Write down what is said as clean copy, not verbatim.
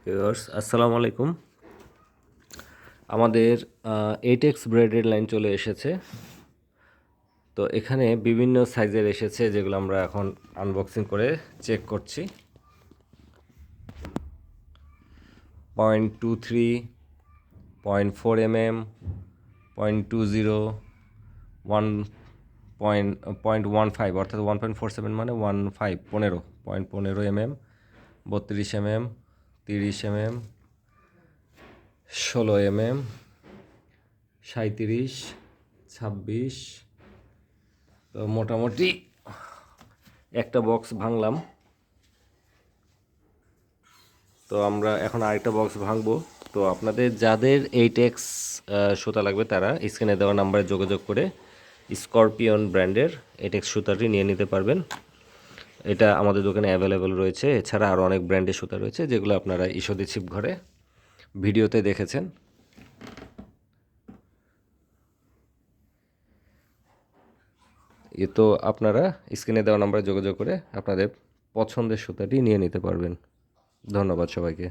Viewers আসসালামু আলাইকুম। আমাদের 8X ব্রেডের লাইন চলে এসেছে। তো এখানে বিভিন্ন সাইজের এসেছে, যেগুলো আমরা এখন আনবক্সিং করে চেক করছি। 0.23, 0.4 mm, 0.20, 1.15 অর্থাৎ 1.47 মানে 15 mm, 32 mm, 30 mm, 16 mm, 37, 26। তো মোটামুটি একটা বক্স ভাঙলাম। তো আমরা এখন আরেকটা বক্স ভাঙবো। তো আপনাদের যাদের 8X সুতা লাগবে তারা স্ক্রিনে দেওয়া নাম্বারে যোগাযোগ করে স্করপিয়ন ব্র্যান্ডের 8X সুতাটি নিয়ে নিতে পারবেন। এটা আমাদের দোকানে অ্যাভেলেবেল রয়েছে। এছাড়া আরও অনেক ব্র্যান্ডের সুতা রয়েছে, যেগুলো আপনারা ঈষদী ছিপ ঘরে ভিডিওতে দেখেছেন। তো আপনারা স্ক্রিনে দেওয়া নাম্বারে যোগাযোগ করে আপনাদের পছন্দের সুতাটি নিয়ে নিতে পারবেন। ধন্যবাদ সবাইকে।